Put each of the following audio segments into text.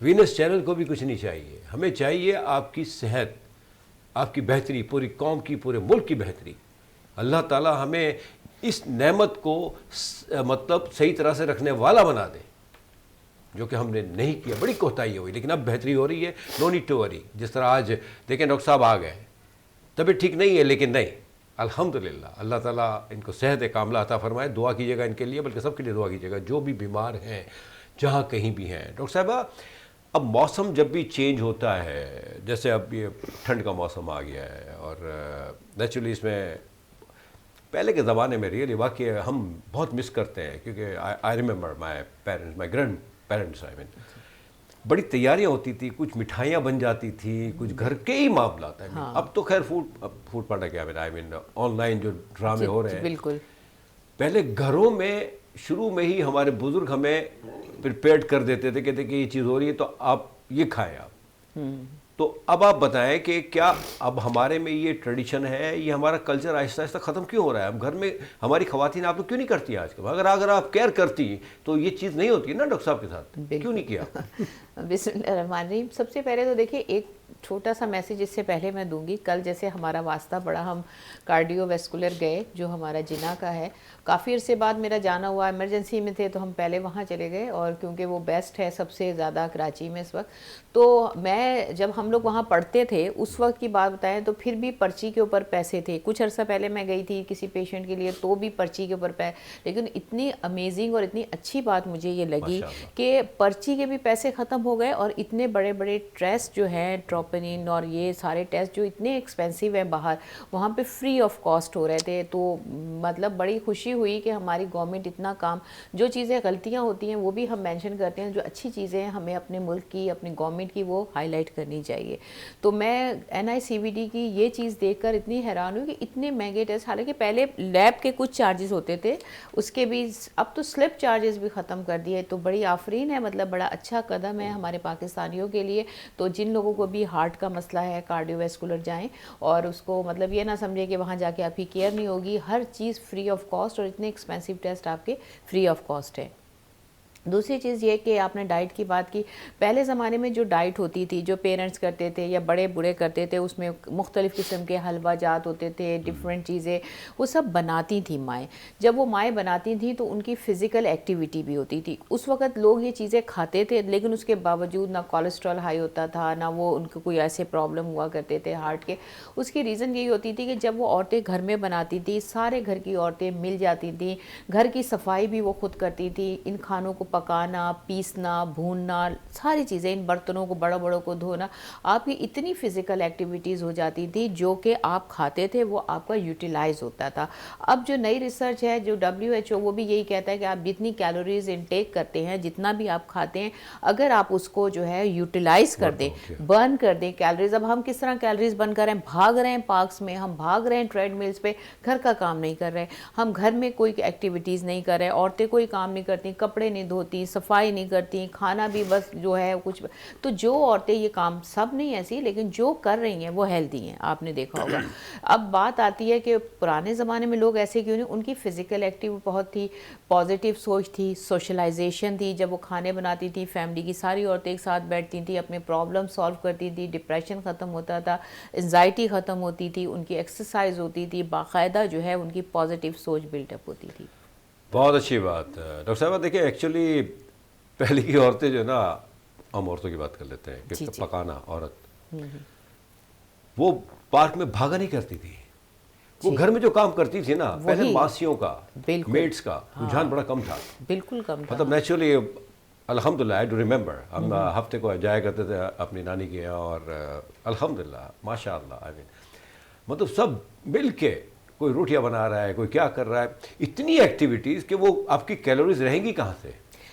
Venice channel کو بھی کچھ نہیں چاہیے. ہمیں چاہیے آپ کی صحت, آپ کی بہتری, پوری قوم کی, پورے ملک کی بہتری. اللہ تعالیٰ ہمیں اس نعمت کو مطلب صحیح طرح سے رکھنے والا بنا دے, جو کہ ہم نے نہیں کیا. بڑی کوتاہی ہوئی, لیکن اب بہتری ہو رہی ہے. No need to worry. جس طرح آج دیکھیں ڈاکٹر صاحب آ گئے, طبیعت ٹھیک نہیں ہے لیکن نہیں, الحمدللہ اللہ تعالیٰ ان کو صحت کاملہ عطا فرمائے. دعا کیجیے گا ان کے لیے, بلکہ سب کے لیے دعا کیجیے گا جو بھی بیمار ہیں, جہاں کہیں بھی ہیں. ڈاکٹر صاحبہ, اب موسم جب بھی چینج ہوتا ہے, جیسے اب یہ ٹھنڈ کا موسم آ گیا ہے, اور نیچرلی اس میں پہلے کے زمانے میں ریئلی واقعی ہم بہت مس کرتے ہیں, کیونکہ I remember my parents, my grandparents, I mean بڑی تیاریاں ہوتی تھی, کچھ مٹھائیاں بن جاتی تھی, کچھ گھر کے ہی معاملات ہیں. اب تو خیر فوڈ پڑا کیا آئی مین آن لائن جو ڈرامے ہو رہے ہیں. بالکل. پہلے گھروں میں شروع میں ہی ہمارے بزرگ ہمیں پریپیئرڈ کر دیتے تھے, کہتے کہ یہ چیز ہو رہی ہے تو آپ یہ کھائیں آپ. تو اب آپ بتائیں کہ کیا اب ہمارے میں یہ ٹریڈیشن ہے, یہ ہمارا کلچر آہستہ آہستہ ختم کیوں ہو رہا ہے؟ ہم گھر میں ہماری خواتین آپ لوگ کیوں نہیں کرتی آج کل؟ اگر آپ کیئر کرتی تو یہ چیز نہیں ہوتی نا ڈاکٹر صاحب کے ساتھ, کیوں نہیں کیا؟ بسم اللہ الرحمن الرحیم. سب سے پہلے تو دیکھیے ایک چھوٹا سا میسیج اس سے پہلے میں دوں گی. کل جیسے ہمارا واسطہ پڑا, ہم کارڈیو ویسکولر گئے جو ہمارا جنا کا ہے, کافی عرصے بعد میرا جانا ہوا, ایمرجنسی میں تھے تو ہم پہلے وہاں چلے گئے, اور کیونکہ وہ بیسٹ ہے سب سے زیادہ کراچی میں اس وقت. تو میں جب ہم لوگ وہاں پڑھتے تھے اس وقت کی بات بتائیں تو پھر بھی پرچی کے اوپر پیسے تھے. کچھ عرصہ پہلے میں گئی تھی کسی پیشنٹ کے لیے تو بھی پرچی کے اوپر لیکن اتنی امیزنگ اور اتنی اچھی بات مجھے یہ لگی کہ پرچی کے بھی پیسے ختم ہو گئے, اور اتنے بڑے بڑے ٹیسٹ جو ہیں ٹروپنین اور یہ سارے ٹیسٹ جو اتنے ایکسپینسیو ہیں باہر, وہاں پہ فری آف کاسٹ ہو رہے تھے. تو مطلب بڑی خوشی ہوئی کہ ہماری گورنمنٹ اتنا کام, جو چیزیں غلطیاں ہوتی ہیں وہ بھی ہم مینشن کرتے ہیں, جو اچھی چیزیں ہیں ہمیں اپنے ملک کی, اپنی گورنمنٹ کی, وہ ہائی لائٹ کرنی چاہیے. تو میں NICVD کی یہ چیز دیکھ کر اتنی حیران ہوئی کہ اتنے مہنگے ٹیسٹ, حالانکہ پہلے لیب کے کچھ چارجز ہوتے تھے, اس کے بھی اب تو سلپ چارجز بھی ختم کر دیے. تو بڑی آفرین ہے, مطلب بڑا اچھا قدم ہے ہمارے پاکستانیوں کے لیے. تو جن لوگوں کو بھی ہارٹ کا مسئلہ ہے, کارڈیو ویسکولر جائیں, اور اس کو مطلب یہ نہ سمجھے کہ وہاں جا کے آپ کی کیئر نہیں ہوگی. ہر چیز فری آف کاسٹ, اور اتنے ایکسپینسیو ٹیسٹ آپ کے فری آف کاسٹ ہے. دوسری چیز یہ کہ آپ نے ڈائٹ کی بات کی. پہلے زمانے میں جو ڈائٹ ہوتی تھی, جو پیرنٹس کرتے تھے یا بڑے بوڑھے کرتے تھے, اس میں مختلف قسم کے حلوہ جات ہوتے تھے, ڈفرینٹ چیزیں وہ سب بناتی تھیں مائیں. جب وہ مائیں بناتی تھیں تو ان کی فزیکل ایکٹیویٹی بھی ہوتی تھی. اس وقت لوگ یہ چیزیں کھاتے تھے, لیکن اس کے باوجود نہ کولیسٹرول ہائی ہوتا تھا, نہ وہ ان کو کوئی ایسے پرابلم ہوا کرتے تھے ہارٹ کے. اس کی ریزن یہی ہوتی تھی کہ جب وہ عورتیں گھر میں بناتی تھیں, سارے گھر کی عورتیں مل جاتی تھیں, گھر کی صفائی بھی وہ خود کرتی تھیں, ان کھانوں کو پکانا, پیسنا, بھوننا, ساری چیزیں, ان برتنوں کو بڑوں بڑوں کو دھونا, آپ کی اتنی فزیکل ایکٹیویٹیز ہو جاتی تھی جو کہ آپ کھاتے تھے وہ آپ کا یوٹیلائز ہوتا تھا. اب جو نئی ریسرچ ہے, جو WHO وہ بھی یہی کہتا ہے کہ آپ جتنی کیلوریز انٹیک کرتے ہیں, جتنا بھی آپ کھاتے ہیں, اگر آپ اس کو جو ہے یوٹیلائز کر دیں, برن کر دیں کیلوریز. اب ہم کس طرح کیلوریز برن کر رہے ہیں؟ بھاگ رہے ہیں پارکس میں, ہم بھاگ رہے ہیں ٹریڈ ملز پہ, گھر کا کام نہیں کر رہے, ہم گھر میں کوئی ایکٹیویٹیز نہیں کر رہے, عورتیں کوئی کام نہیں کرتی, کپڑے نہیں دھوتی, صفائی نہیں کرتی, کھانا بھی بس جو ہے کچھ. تو جو عورتیں یہ کام, سب نہیں ایسی, لیکن جو کر رہی ہیں وہ ہیلدی ہیں, آپ نے دیکھا ہوگا. اب بات آتی ہے کہ پرانے زمانے میں لوگ ایسے کیوں نہیں, ان کی فزیکل ایکٹیو بہت تھی, پازیٹیو سوچ تھی, سوشلائزیشن تھی. جب وہ کھانے بناتی تھی, فیملی کی ساری عورتیں ایک ساتھ بیٹھتی تھیں, اپنے پرابلم سالو کرتی تھی, ڈپریشن ختم ہوتا تھا, انزائٹی ختم ہوتی تھی, ان کی ایکسرسائز ہوتی تھی, باقاعدہ جو ہے ان کی پازیٹیو سوچ بلڈ اپ ہوتی تھی. بہت اچھی بات. ڈاکٹر صاحبہ دیکھیں, ایکچولی پہلے کی عورتیں جو نا, ہم عورتوں کی بات کر لیتے ہیں کہ پکانا, عورت وہ پارک میں بھاگا نہیں کرتی تھی, وہ گھر میں جو کام کرتی تھی نا, پہلے ماسیوں کا, میڈس کا رجحان بڑا کم تھا, بالکل کم تھا. مطلب نیچرلی الحمدللہ آئی ڈو ریمبر, ہم ہفتے کو جایا کرتے تھے اپنی نانی کے یہاں, اور الحمدللہ ماشاء اللہ آئی مین مطلب سب مل کے, کوئی روٹیاں بنا رہا ہے, کوئی کیا کر رہا ہے, اتنی ایکٹیویٹیز کہ وہ آپ کی کیلوریز رہیں گی کہاں سے.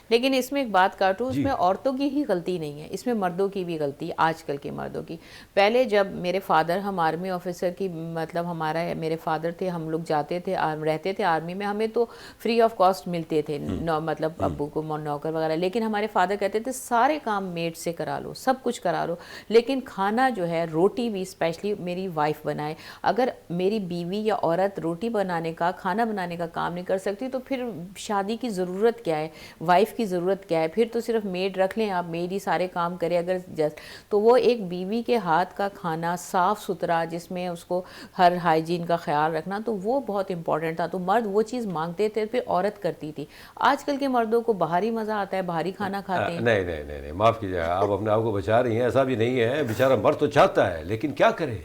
لیکن اس میں ایک بات کاٹوں, اس میں عورتوں کی ہی غلطی نہیں ہے, اس میں مردوں کی بھی غلطی ہے, آج کل کے مردوں کی. پہلے جب میرے فادر, ہم آرمی آفیسر کی, مطلب ہمارا میرے فادر تھے, ہم لوگ جاتے تھے, رہتے تھے آرمی میں, ہمیں تو فری آف کاسٹ ملتے تھے, مطلب ابو کو نوکر وغیرہ. لیکن ہمارے فادر کہتے تھے سارے کام میڈ سے کرا لو, سب کچھ کرا لو, لیکن کھانا جو ہے, روٹی بھی اسپیشلی میری وائف بنائے. اگر میری بیوی یا عورت روٹی بنانے کا, کھانا بنانے کا کام نہیں کر سکتی تو پھر شادی کی ضرورت کیا ہے؟ وائف کی ضرورت کیا ہے؟ پھر تو صرف میڈ رکھ لیں آپ، میڈ ہی سارے کام کرے اگر جسٹ، تو وہ ایک بیوی کے ہاتھ کا کھانا صاف ستھرا جس میں اس کو ہر ہائیجین کا خیال رکھنا، تو وہ بہت امپورٹنٹ تھا. تو مرد وہ چیز مانگتے تھے، پھر عورت کرتی تھی. آج کل کے مردوں کو باہری مزہ آتا ہے، باہری کھانا کھاتے ہیں. نہیں نہیں نہیں نہیں، معاف کیجیے گا، آپ اپنے آپ کو بچا رہی ہیں، ایسا بھی نہیں ہے. بیچارہ مرد تو چاہتا ہے لیکن کیا کرے،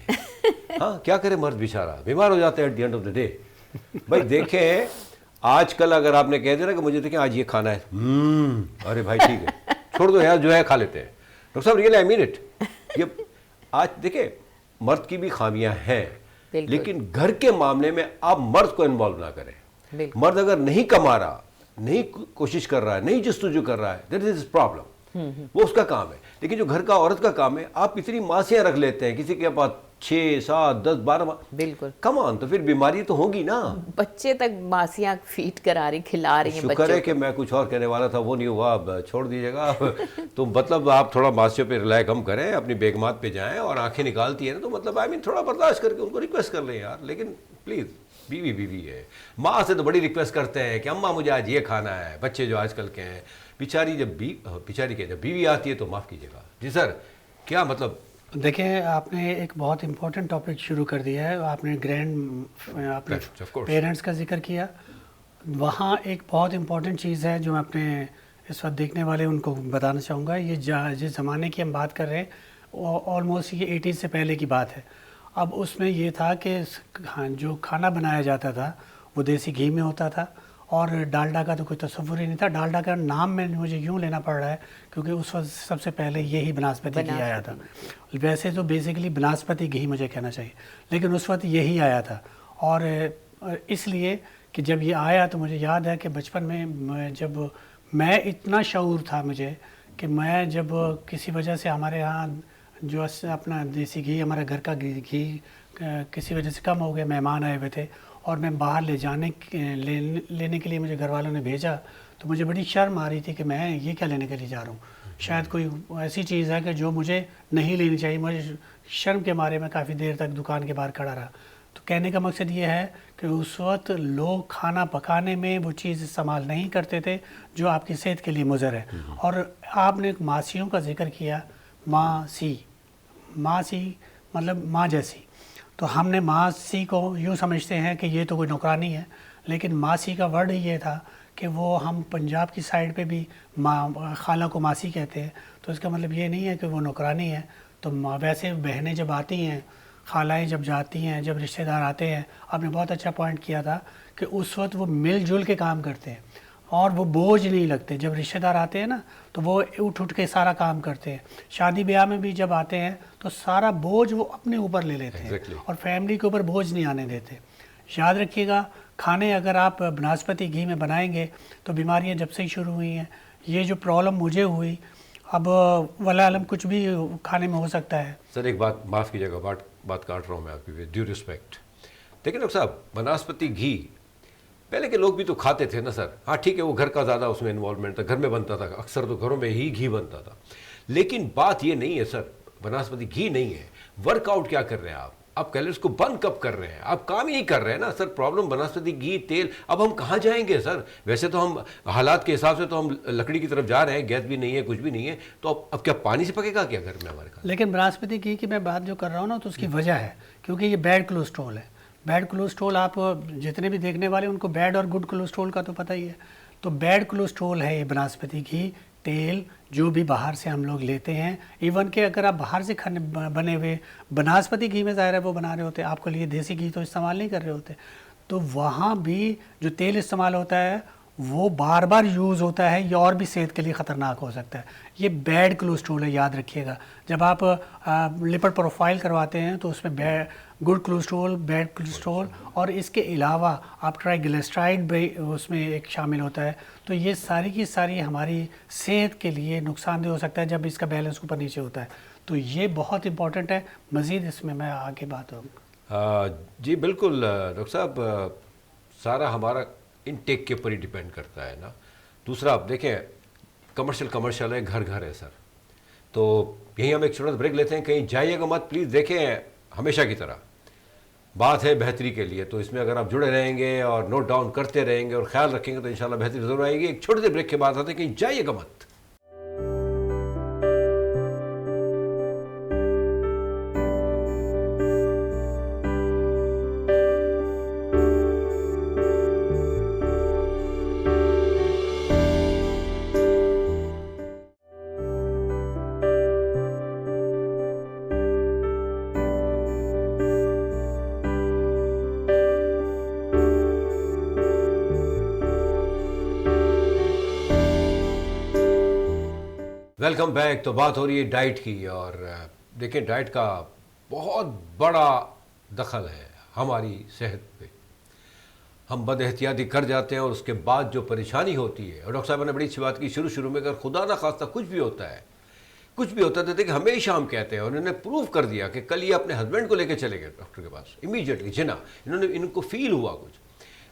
ہاں کیا کرے، مرد بیچارہ بیمار ہو جاتا ہے at the end of the day. بھائی دیکھیں آج کل اگر آپ نے کہہ دیا نا کہ مجھے دیکھیں آج یہ کھانا ہے، ارے بھائی ٹھیک ہے چھوڑ دو یار، جو ہے کھا لیتے ہیں. ڈاکٹر صاحب ریئلی آئی مین اٹ. یہ آج دیکھیں مرد کی بھی خامیاں ہیں، لیکن گھر کے معاملے میں آپ مرد کو انوالو نہ کریں. مرد اگر نہیں کما رہا، نہیں کوشش کر رہا ہے، نہیں جستجو کر رہا ہے، دیٹ از پرابلم، وہ اس کا کام ہے. لیکن جو گھر کا عورت کا کام ہے، آپ اتنی ماسیاں رکھ لیتے ہیں، کسی کے پاس 6 7 10 12 بالکل کم آن، تو پھر بیماری تو ہوگی نا. بچے تک ماسیاں فیڈ کرا رہی، کھلا رہی ہیں شکر ہے کہ میں کچھ اور کہنے والا تھا وہ نہیں ہوا، اب چھوڑ دیجیے گا. تو مطلب آپ تھوڑا ماسیوں پہ ریلائی کم کریں، اپنی بیگمات پہ جائیں، اور آنکھیں نکالتی ہیں نا تو مطلب آئی مین تھوڑا برداشت کر کے ان کو ریکویسٹ کر لیں یار. لیکن پلیز بیوی بیوی ہے، ماں سے تو بڑی ریکویسٹ کرتے ہیں کہ اماں مجھے آج یہ کھانا ہے. بچے جو آج کل کے ہیں بیچاری، جب بیوی آتی ہے تو معاف کیجیے گا. جی سر کیا مطلب؟ دیکھیں آپ نے ایک بہت امپورٹنٹ ٹاپک شروع کر دیا ہے. آپ نے اپنے پیرنٹس کا ذکر کیا. وہاں ایک بہت امپورٹنٹ چیز ہے جو میں اپنے اس وقت دیکھنے والے ان کو بتانا چاہوں گا. یہ جس زمانے کی ہم بات کر رہے ہیں آلموسٹ یہ 80s سے پہلے کی بات ہے. اب اس میں یہ تھا کہ جو کھانا بنایا جاتا تھا وہ دیسی گھی میں ہوتا تھا، اور ڈالڈا کا تو کوئی تصور ہی نہیں تھا. ڈالڈا کا نام میں مجھے یوں لینا پڑ رہا ہے کیونکہ اس وقت سب سے پہلے یہی بناسپتی گھی آیا تھا. ویسے تو بیسیکلی بناسپتی گھی مجھے کہنا چاہیے، لیکن اس وقت یہی آیا تھا. اور اس لیے کہ جب یہ آیا تو مجھے یاد ہے کہ بچپن میں جب میں اتنا شعور تھا مجھے کہ میں جب کسی وجہ سے ہمارے ہاں جو اپنا دیسی گھی، ہمارا گھر کا گھی کسی وجہ سے کم ہو گیا، مہمان آئے ہوئے تھے اور میں باہر لینے کے لیے مجھے گھر والوں نے بھیجا، تو مجھے بڑی شرم آ رہی تھی کہ میں یہ کیا لینے کے لیے جا رہا ہوں. شاید کوئی ایسی چیز ہے کہ جو مجھے نہیں لینی چاہیے. مجھے شرم کے مارے میں کافی دیر تک دکان کے باہر کھڑا رہا. تو کہنے کا مقصد یہ ہے کہ اس وقت لوگ کھانا پکانے میں وہ چیز استعمال نہیں کرتے تھے جو آپ کی صحت کے لیے مضر ہے. اور آپ نے ماسیوں کا ذکر کیا، ماسی مطلب ماں جیسی. تو ہم نے ماسی کو یوں سمجھتے ہیں کہ یہ تو کوئی نوکرانی ہے، لیکن ماسی کا ورڈ یہ تھا کہ وہ ہم پنجاب کی سائڈ پہ بھی خالہ کو ماسی کہتے ہیں. تو اس کا مطلب یہ نہیں ہے کہ وہ نوکرانی ہے. تو ویسے بہنیں جب آتی ہیں، خالائیں جب جاتی ہیں، جب رشتہ دار آتے ہیں، آپ نے بہت اچھا پوائنٹ کیا تھا کہ اس وقت وہ مل جل کے کام کرتے ہیں اور وہ بوجھ نہیں لگتے. جب رشتہ دار آتے ہیں نا تو وہ اٹھ کے سارا کام کرتے ہیں. شادی بیاہ میں بھی جب آتے ہیں تو سارا بوجھ وہ اپنے اوپر لے لیتے ہیں اور فیملی کے اوپر بوجھ نہیں آنے دیتے. یاد رکھیے گا، کھانے اگر آپ بناسپتی گھی میں بنائیں گے تو بیماریاں جب سے ہی شروع ہوئی ہیں. یہ جو پرابلم مجھے ہوئی، اب واللہ علم کچھ بھی کھانے میں ہو سکتا ہے. سر ایک بات معاف کیجیے گا، بات کاٹ رہا ہوں میں آپ کی، ڈیو رسپیکٹ. دیکھیں ڈاکٹر صاحب، بناسپتی گھی پہلے کے لوگ بھی تو کھاتے تھے نا سر. ہاں ٹھیک ہے، وہ گھر کا زیادہ اس میں انوالومنٹ تھا، گھر میں بنتا تھا، اکثر تو گھروں میں ہی گھی بنتا تھا. لیکن بات یہ نہیں ہے سر، بناسپتی گھی نہیں ہے. ورک آؤٹ کیا کر رہے ہیں آپ کیلریز کو بند کب کر رہے ہیں؟ آپ کام ہی کر رہے ہیں نا سر. پرابلم بناسپتی گھی، تیل، اب ہم کہاں جائیں گے سر؟ ویسے تو ہم حالات کے حساب سے تو ہم لکڑی کی طرف جا رہے ہیں، گیس بھی نہیں ہے، کچھ بھی نہیں ہے، تو اب کیا پانی سے پکے گا کیا گھر میں ہمارے کھانا؟ لیکن بناسپتی گھی کی میں بات جو کر رہا ہوں نا، تو اس کی وجہ ہے کیونکہ یہ بیڈ کولیسٹرول ہے. بیڈ کولیسٹرول آپ جتنے بھی دیکھنے والے ان کو بیڈ اور گڈ کولیسٹرول کا تو پتہ ہی ہے. تو بیڈ کولیسٹرول ہے یہ بناسپتی گھی، تیل جو بھی باہر سے ہم لوگ لیتے ہیں. ایون کہ اگر آپ باہر سے کھانے بنے ہوئے بناسپتی گھی میں ظاہر ہے وہ بنا رہے ہوتے، آپ کے لیے دیسی گھی تو استعمال نہیں کر رہے ہوتے، تو وہاں بھی جو تیل استعمال ہوتا ہے وہ بار بار یوز ہوتا ہے، یہ اور بھی صحت کے لیے خطرناک ہو سکتا ہے. یہ بیڈ کولیسٹرول ہے، یاد رکھیے گا. جب آپ لپڈ پروفائل کرواتے ہیں تو اس میں گڈ کولیسٹرول، بیڈ کولیسٹرول، اور اس کے علاوہ آپ ٹرائی بھی اس میں ایک شامل ہوتا ہے. تو یہ ساری کی ساری ہماری صحت کے لیے نقصان دہ ہو سکتا ہے جب اس کا بیلنس اوپر نیچے ہوتا ہے. تو یہ بہت امپورٹنٹ ہے. مزید اس میں آگے بات ہوگی. جی بالکل ڈاکٹر صاحب، سارا ہمارا انٹیک کے اوپر ہی ڈیپینڈ کرتا ہے نا. دوسرا آپ دیکھیں، کمرشل ہے، گھر گھر ہے سر. تو یہیں ہم ایک چھوٹا بریک لیتے ہیں، کہیں جائیے گا مت پلیز. دیکھیں ہمیشہ کی طرح بات ہے بہتری کے لیے، تو اس میں اگر آپ جڑے رہیں گے اور نوٹ ڈاؤن کرتے رہیں گے اور خیال رکھیں گے تو انشاءاللہ بہتری ضرور آئے گی. ایک چھوٹے سے بریک کے بعد آتے ہیں، کہیں جائیے گا مت. Welcome back. تو بات ہو رہی ہے ڈائٹ کی، اور دیکھیں ڈائٹ کا بہت بڑا دخل ہے ہماری صحت پہ. ہم بد احتیاطی کر جاتے ہیں اور اس کے بعد جو پریشانی ہوتی ہے، اور ڈاکٹر صاحب نے بڑی اچھی بات کی شروع میں، اگر خدا نہ خواستہ کچھ بھی ہوتا ہے تو دیکھیں ہمیشہ ہم کہتے ہیں، اور انہوں نے پروف کر دیا کہ کل یہ اپنے ہسبینڈ کو لے کے چلے گئے ڈاکٹر کے پاس امیڈیٹلی، جنا ان کو فیل ہوا کچھ.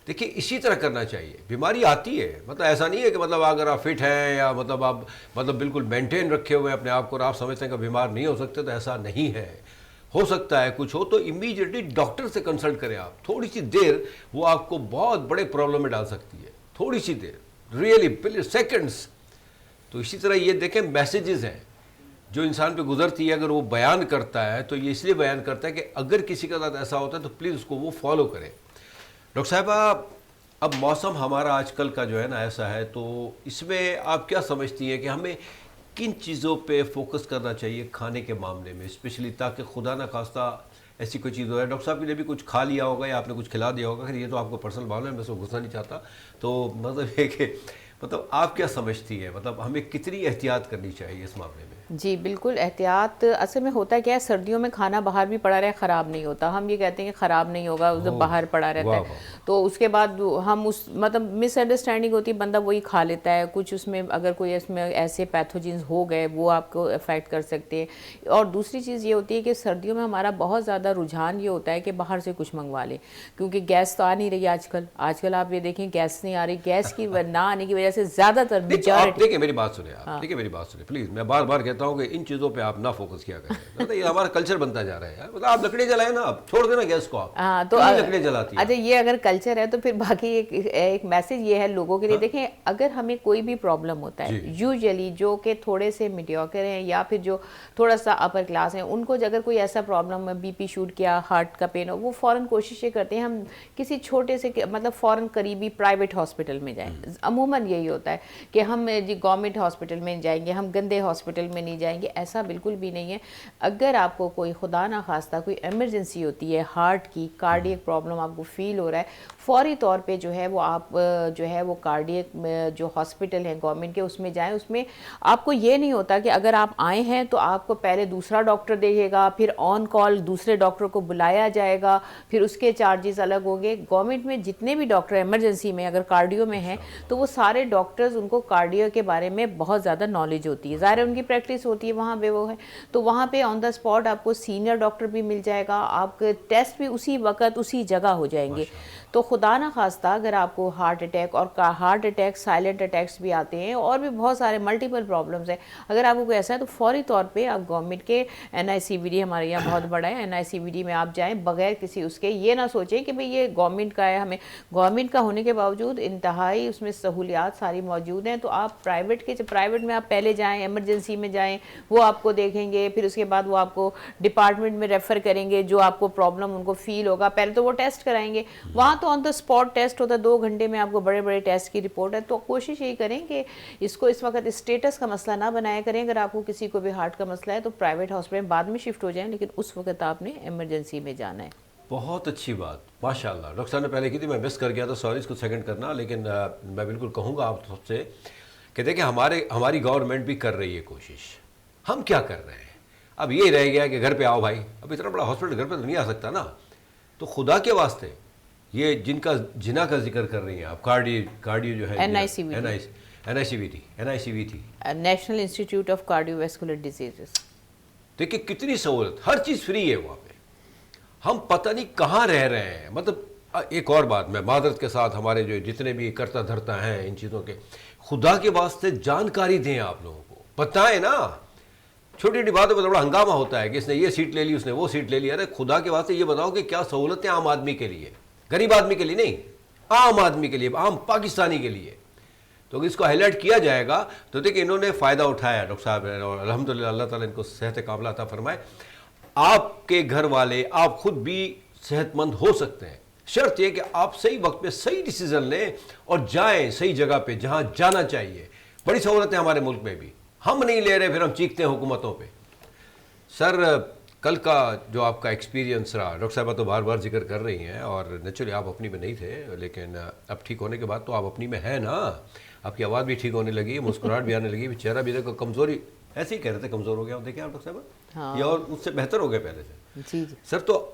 دیکھیے اسی طرح کرنا چاہیے. بیماری آتی ہے، مطلب ایسا نہیں ہے کہ مطلب اگر آپ فٹ ہیں یا مطلب آپ بالکل مینٹین رکھے ہوئے ہیں اپنے آپ کو اور آپ سمجھتے ہیں کہ بیمار نہیں ہو سکتے، تو ایسا نہیں ہے. ہو سکتا ہے کچھ ہو تو امیڈیٹلی ڈاکٹر سے کنسلٹ کریں آپ. تھوڑی سی دیر وہ آپ کو بہت بڑے پرابلم میں ڈال سکتی ہے، تھوڑی سی دیر، ریئلی سیکنڈس. تو اسی طرح یہ دیکھیں میسیجز ہیں جو انسان پہ گزرتی ہے، اگر وہ بیان کرتا ہے تو یہ اس لیے بیان کرتا ہے کہ اگر کسی کا ساتھ ایسا ہوتا ہے تو پلیز اس کو وہ فالو کریں. ڈاکٹر صاحبہ، اب موسم ہمارا آج کل کا جو ہے نا ایسا ہے، تو اس میں آپ کیا سمجھتی ہیں کہ ہمیں کن چیزوں پہ فوکس کرنا چاہیے کھانے کے معاملے میں اسپیشلی، تاکہ خدا نہ خواستہ ایسی کوئی چیز ہو جائے؟ ڈاکٹر صاحب نے بھی کچھ کھا لیا ہوگا یا آپ نے کچھ کھلا دیا ہوگا، یہ تو آپ کو پرسنل معاملہ ہے، میں اس کو گھسنا نہیں چاہتا. تو مطلب یہ کہ مطلب آپ کیا سمجھتی ہیں، مطلب ہمیں کتنی احتیاط کرنی چاہیے اس معاملے میں؟ جی بالکل احتیاط. اصل میں ہوتا کیا ہے، سردیوں میں کھانا باہر بھی پڑا رہے خراب نہیں ہوتا. ہم یہ کہتے ہیں کہ خراب نہیں ہوگا جب باہر پڑا رہتا ہے، تو اس کے بعد ہم اس مطلب مس انڈرسٹینڈنگ ہوتی ہے، بندہ وہی کھا لیتا ہے. کچھ اس میں اگر کوئی اس میں ایسے پیتھوجنز ہو گئے وہ آپ کو افیکٹ کر سکتے ہیں. اور دوسری چیز یہ ہوتی ہے کہ سردیوں میں ہمارا بہت زیادہ رجحان یہ ہوتا ہے کہ باہر سے کچھ منگوا لیں، کیونکہ گیس تو آ نہیں رہی آج کل آپ یہ دیکھیں گیس نہیں آ رہی. گیس کی نہ آنے کی وجہ سے زیادہ تر دیکھیں میری بات سنیں آپ، دیکھیں میری بات سنیں پلیز. میں بار بار کہتا ہوں کہ ان چیزوں پہ آپ نہ فوکس کیا کریں. یہ ہمارا کلچر بنتا جا رہا ہے یار. آپ لکڑی جلائیں نا، آپ چھوڑ دینا گیس کو. آپ تو لکڑی جلاتی ہیں. اچھا یہ اگر کلچر ہے تو پھر باقی ایک میسج یہ ہے لوگوں کے لیے. دیکھیں اگر ہمیں کوئی بھی پرابلم ہوتا ہے، یوزلی جو کہ تھوڑے سے میڈیوکر ہیں یا پھر جو تھوڑا سا اپر کلاس ہیں، ان کو اگر کوئی ایسا پرابلم ہے، بی پی شوٹ کیا، ہارٹ کا پین ہو، وہ فوراً کوشش یہ کرتے ہیں ہم کسی چھوٹے سے مطلب فوراً قریبی پرائیویٹ ہاسپٹل میں جائیں. عموماً یہی ہوتا ہے کہ ہم گورنمنٹ ہاسپٹل میں جائیں گے، ہم گندے ہاسپٹل میں نہیں جائیں گے. ایسا بالکل بھی نہیں ہے. اگر آپ کو کوئی خدا نہ خواستہ کوئی ایمرجنسی ہوتی ہے، ہارٹ کی کارڈیک پرابلم آپ کو فیل ہو رہا ہے، فوری طور پہ جو ہے وہ آپ جو ہے وہ کارڈیک جو ہاسپٹل ہیں گورنمنٹ کے اس میں جائیں. اس میں آپ کو یہ نہیں ہوتا کہ اگر آپ آئے ہیں تو آپ کو پہلے دوسرا ڈاکٹر دیکھے گا، پھر آن کال دوسرے ڈاکٹر کو بلایا جائے گا، پھر اس کے چارجز الگ ہوں گے. گورنمنٹ میں جتنے بھی ڈاکٹر ایمرجنسی میں اگر کارڈیو میں ہیں تو وہ سارے ڈاکٹرز ان کو کارڈیو کے بارے میں بہت زیادہ نالج ہوتی ہے. ظاہر ان کی پریکٹس ہوتی ہے وہاں پہ وہ ہے، تو وہاں پہ آن دا اسپاٹ آپ کو سینئر ڈاکٹر بھی مل جائے گا، آپ کے ٹیسٹ بھی اسی وقت اسی جگہ ہو جائیں گے. تو خدا نہ خواستہ اگر آپ کو ہارٹ اٹیک، اور ہارٹ اٹیک سائلنٹ اٹیکس بھی آتے ہیں اور بھی بہت سارے ملٹیپل پرابلمس ہیں، اگر آپ کو کوئی ایسا ہے تو فوری طور پہ آپ گورنمنٹ کے NICVD ہمارے یہاں بہت بڑا ہے، NICVD میں آپ جائیں بغیر کسی اس کے. یہ نہ سوچیں کہ بھئی یہ گورنمنٹ کا ہے، ہمیں گورنمنٹ کا ہونے کے باوجود انتہائی اس میں سہولیات ساری موجود ہیں. تو آپ پرائیویٹ میں آپ پہلے جائیں، ایمرجنسی میں جائیں، وہ آپ کو دیکھیں گے، پھر اس کے بعد وہ آپ کو ڈپارٹمنٹ میں ریفر کریں گے جو آپ کو پرابلم ان کو فیل ہوگا. پہلے تو وہ ٹیسٹ کرائیں گے، وہاں تو آن دا اسپاٹ ٹیسٹ ہوتا ہے، 2 گھنٹے میں آپ کو بڑے بڑے ٹیسٹ کی رپورٹ ہے. تو کوشش یہی کریں کہ اس کو اس وقت اسٹیٹس کا مسئلہ نہ بنایا کریں. اگر آپ کو کسی کو بھی ہارٹ کا مسئلہ ہے تو پرائیویٹ ہاسپٹل بعد میں شفٹ ہو جائیں، لیکن اس وقت آپ نے ایمرجنسی میں جانا ہے. بہت اچھی بات، ماشاء اللہ. ڈاکٹر صاحب نے پہلے کی تھی، میں مس کر گیا تھا، سوری اس کو سیکنڈ کرنا. لیکن میں بالکل کہوں گا آپ سب سے کہ دیکھیں ہماری گورنمنٹ بھی کر رہی ہے کوشش. ہم کیا کر رہے ہیں؟ اب یہ رہ گیا کہ گھر پہ آؤ بھائی. اب اتنا بڑا ہاسپٹل گھر پہ تو نہیں آ سکتا نا. تو خدا کے واسطے یہ جن کا جنا کا ذکر کر رہی ہیں آپ، کارڈیو جو ہے NICVD national institute of cardio vascular diseases. دیکھیں کتنی سہولت، ہر چیز فری ہے وہاں پہ. ہم پتہ نہیں کہاں رہ رہے ہیں. مطلب ایک اور بات میں معذرت کے ساتھ ہمارے جو جتنے بھی کرتا دھرتا ہیں ان چیزوں کے، خدا کے واسطے جانکاری دیں آپ لوگوں کو، بتائیں نا. چھوٹی چھوٹی باتوں پہ بڑا ہنگامہ ہوتا ہے کہ اس نے یہ سیٹ لے لی، اس نے وہ سیٹ لے لی. ارے خدا کے واسطے یہ بتاؤ کہ کیا سہولتیں عام آدمی کے لیے، غریب آدمی کے لیے نہیں، عام آدمی کے لیے، عام پاکستانی کے لیے. تو اس کو ہائی لائٹ کیا جائے گا تو دیکھیں انہوں نے فائدہ اٹھایا ڈاکٹر صاحب، اور الحمدللہ اللہ تعالیٰ ان کو صحت کاملہ عطا فرمائے. آپ کے گھر والے، آپ خود بھی صحت مند ہو سکتے ہیں، شرط یہ کہ آپ صحیح وقت پہ صحیح ڈیسیزن لیں اور جائیں صحیح جگہ پہ جہاں جانا چاہیے. بڑی سہولتیں ہمارے ملک میں بھی، ہم نہیں لے رہے، پھر ہم چیختے ہیں حکومتوں پہ. سر کل کا جو آپ کا ایکسپیرینس رہا، ڈاکٹر صاحبہ تو بار بار ذکر کر رہی ہیں، اور نیچرلی آپ اپنی میں نہیں تھے، لیکن اب ٹھیک ہونے کے بعد تو آپ اپنی میں ہیں نا. آپ کی آواز بھی ٹھیک ہونے لگی، مسکراہٹ بھی آنے لگی، چہرہ بھی دیکھو کمزوری، ایسے ہی کہہ رہے تھے کمزور ہو گیا، دیکھیں آپ ڈاکٹر صاحبہ یا اور اس سے بہتر ہو گئے پہلے سے. جی جی سر تو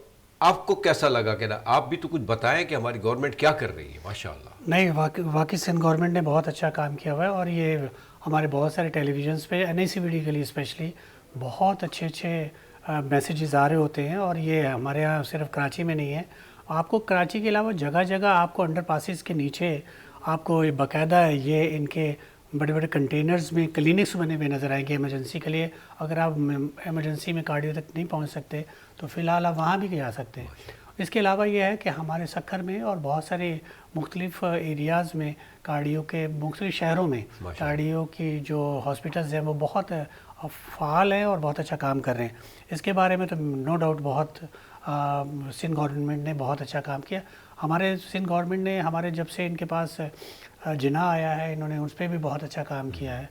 آپ کو کیسا لگا کہ آپ بھی تو کچھ بتائیں کہ ہماری گورنمنٹ کیا کر رہی ہے؟ ماشاء اللہ. نہیں، واقعی سندھ گورنمنٹ نے بہت اچھا کام کیا ہوا ہے، اور یہ ہمارے بہت سارے ٹیلی ویژنس پہ NICVD کے لیے اسپیشلی بہت اچھے میسیجز آ رہے ہوتے ہیں. اور یہ ہمارے یہاں صرف کراچی میں نہیں ہے، آپ کو کراچی کے علاوہ جگہ جگہ آپ کو انڈر پاسز کے نیچے آپ کو باقاعدہ یہ ان کے بڑے بڑے کنٹینرز میں کلینکس بنے ہوئے نظر آئیں گے ایمرجنسی کے لیے. اگر آپ ایمرجنسی میں کارڈیو تک نہیں پہنچ سکتے تو فی الحال آپ وہاں بھی جا سکتے ہیں. اس کے علاوہ یہ ہے کہ ہمارے سکھر میں اور بہت سارے مختلف ایریاز میں کارڈیو کے مختلف شہروں میں کارڈیو کی جو ہاسپٹلز ہیں وہ بہت فعال ہیں اور بہت اچھا کام کر رہے ہیں. اس کے بارے میں تو نو ڈاؤٹ بہت سندھ گورنمنٹ نے بہت اچھا کام کیا. ہمارے سندھ گورنمنٹ نے ہمارے جب سے ان کے پاس جناح آیا ہے، انہوں نے اس پہ بھی بہت اچھا کام کیا ہے.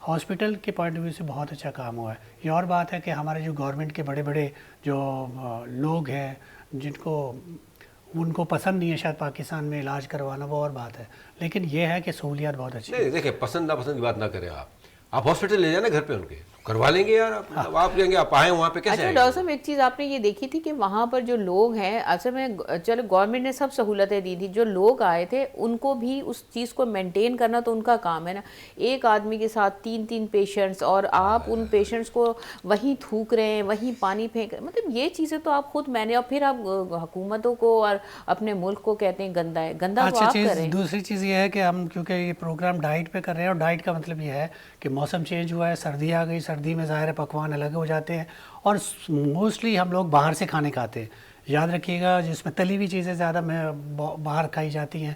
ہاسپٹل کے پوائنٹ آف ویو سے بہت اچھا کام ہوا ہے. یہ اور بات ہے کہ ہمارے جو گورنمنٹ کے بڑے بڑے جو لوگ ہیں ان کو پسند نہیں ہے شاید پاکستان میں علاج کروانا، وہ اور بات ہے، لیکن یہ ہے کہ سہولیات بہت اچھی ہیں. نہیں دیکھیں، پسند ناپسند کی بات نہ کریں. آپ ہاسپٹل لے جائیں نا گھر پہ ان کے، کروا لیں گے یار. آپ کہیں گے آپ آئیں وہاں پہ کیسے اچھا آئیں ڈاکٹر گے؟ صاحب ایک چیز آپ نے یہ دیکھی تھی کہ وہاں پر جو لوگ ہیں، اصل میں چلو گورنمنٹ نے سب سہولتیں دی تھی، جو لوگ آئے تھے ان کو بھی اس چیز کو مینٹین کرنا تو ان کا کام ہے نا. ایک آدمی کے ساتھ 3 پیشنٹس، اور آپ ان پیشنٹس کو وہیں تھوک رہے ہیں، وہیں پانی پھینک رہے ہیں، مطلب یہ چیزیں تو آپ خود میں نے، اور پھر آپ حکومتوں کو اور اپنے ملک کو کہتے ہیں گندا ہے. گندا تو آپ کر رہے ہیں. دوسری چیز یہ ہے کہ ہم کیونکہ یہ پروگرام ڈائٹ پہ کر رہے ہیں، اور ڈائٹ کا مطلب یہ ہے کہ موسم چینج ہوا ہے، سردی آ گئی، سردی میں ظاہر پکوان الگ ہو جاتے ہیں، اور موسٹلی ہم لوگ باہر سے کھانے کھاتے ہیں. یاد رکھیے گا جس میں تلی ہوئی چیزیں زیادہ باہر کھائی جاتی ہیں،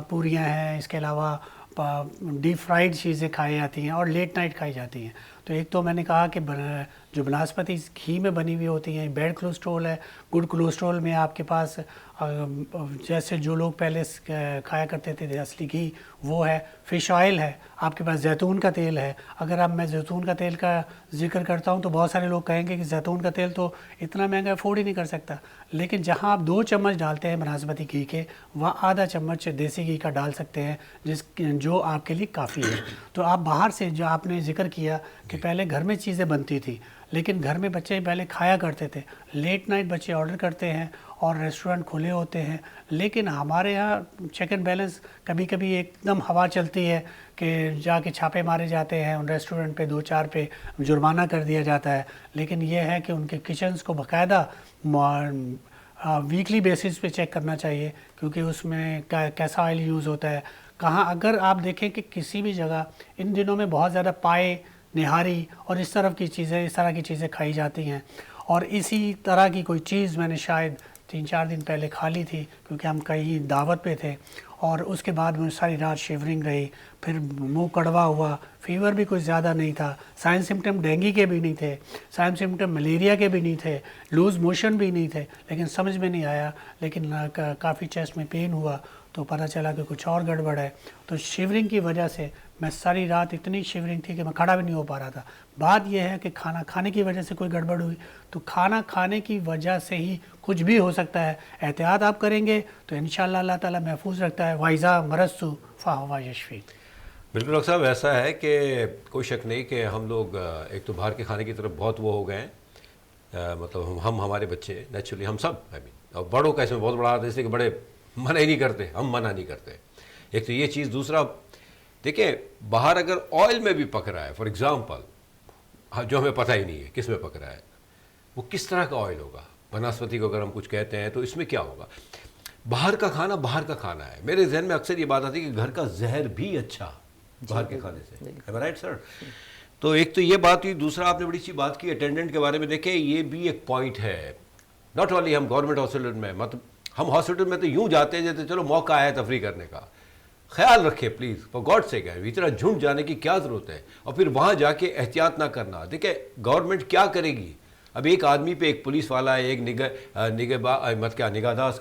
پوریاں ہیں، اس کے علاوہ ڈیپ فرائیڈ چیزیں کھائی جاتی ہیں اور لیٹ نائٹ کھائی جاتی ہیں. تو ایک تو میں نے کہا کہ جو بناسپتی گھی میں بنی ہوئی ہوتی ہیں، بیڈ کولیسٹرول ہے. گڈ کولیسٹرول میں آپ کے پاس جیسے جو لوگ پہلے کھایا کرتے تھے اصلی گھی وہ ہے. فش آئل ہے، آپ کے پاس زیتون کا تیل ہے. اگر اب میں زیتون کا تیل کا ذکر کرتا ہوں تو بہت سارے لوگ کہیں گے کہ زیتون کا تیل تو اتنا مہنگا افورڈ ہی نہیں کر سکتا، لیکن جہاں آپ 2 چمچ ڈالتے ہیں بناسپتی گھی کے، وہاں آدھا چمچ دیسی گھی کا ڈال سکتے ہیں، جو آپ کے لیے کافی ہے. تو آپ باہر سے، جو آپ نے ذکر کیا کہ پہلے گھر میں چیزیں بنتی تھی، لیکن گھر میں بچے پہلے کھایا کرتے تھے، لیٹ نائٹ بچے آرڈر کرتے ہیں اور ریسٹورنٹ کھلے ہوتے ہیں. لیکن ہمارے یہاں چیک اینڈ بیلنس کبھی کبھی ایک دم ہوا چلتی ہے کہ جا کے چھاپے مارے جاتے ہیں ان ریسٹورنٹ پہ، 2-4 پہ جرمانہ کر دیا جاتا ہے. لیکن یہ ہے کہ ان کے کچنز کو باقاعدہ ویکلی بیسس پہ چیک کرنا چاہیے، کیونکہ اس میں کیسا آئل یوز ہوتا ہے، کہاں. اگر آپ دیکھیں کہ کسی بھی جگہ ان دنوں میں بہت زیادہ پائے، نہاری اور اس طرح کی چیزیں کھائی جاتی ہیں. اور اسی طرح کی کوئی چیز میں نے شاید 3-4 دن پہلے کھا لی تھی، کیونکہ ہم کہیں دعوت پہ تھے، اور اس کے بعد مجھے ساری رات شیورنگ رہی، پھر منہ کڑوا ہوا. فیور بھی کوئی زیادہ نہیں تھا، سائن سمٹم ڈینگی کے بھی نہیں تھے، سائن سمٹم ملیریا کے بھی نہیں تھے، لوز موشن بھی نہیں تھے، لیکن سمجھ میں نہیں آیا. لیکن کافی چیسٹ میں پین ہوا تو پتہ چلا کہ کچھ اور گڑبڑ ہے. تو شیورنگ کی وجہ سے میں ساری رات اتنی شیورنگ تھی کہ میں کھڑا بھی نہیں ہو پا رہا تھا. بات یہ ہے کہ کھانا کھانے کی وجہ سے کوئی گڑبڑ ہوئی تو کھانا کھانے کی وجہ سے ہی کچھ بھی ہو سکتا ہے. احتیاط آپ کریں گے تو انشاءاللہ اللہ تعالیٰ محفوظ رکھتا ہے. وَإِذَا مَرَضْتُ فَهُوَ يَشْفِينِ. بالکل ڈاکٹر صاحب، ایسا ہے کہ کوئی شک نہیں کہ ہم لوگ ایک تو باہر کے کھانے کی طرف بہت وہ ہو گئے ہیں، مطلب ہمارے بچے نیچرلی، ہم سب اور بڑوں کا اس میں بہت بڑا ہاتھ ہے، اس لیے کہ بڑے منع ہی نہیں کرتے، ہم منع نہیں کرتے. ایک تو یہ چیز. دوسرا دیکھیں، باہر اگر آئل میں بھی پک رہا ہے، فار ایگزامپل، جو ہمیں پتہ ہی نہیں ہے کس میں پک رہا ہے، وہ کس طرح کا آئل ہوگا. بناسپتی کو اگر ہم کچھ کہتے ہیں تو اس میں کیا ہوگا. باہر کا کھانا باہر کا کھانا ہے. میرے ذہن میں اکثر یہ بات آتی ہے کہ گھر کا زہر بھی اچھا باہر کے کھانے سے. Right sir. تو ایک تو یہ بات ہوئی, دوسرا آپ نے بڑی سی بات کی اٹینڈنٹ کے بارے میں. دیکھیں یہ بھی ایک پوائنٹ ہے, ناٹ اونلی ہم گورنمنٹ ہاسپٹل میں, مطلب ہم ہاسپٹل میں تو یوں جاتے ہیں جیسے چلو موقع آیا تفریح کرنے کا. خیال رکھے پلیز, فار گاڈ سے کہ اتنا جھنڈ جانے کی کیا ضرورت ہے, اور پھر وہاں جا کے احتیاط نہ کرنا. دیکھیں گورنمنٹ کیا کرے گی, اب ایک آدمی پہ ایک پولیس والا ہے, ایک نگہداشت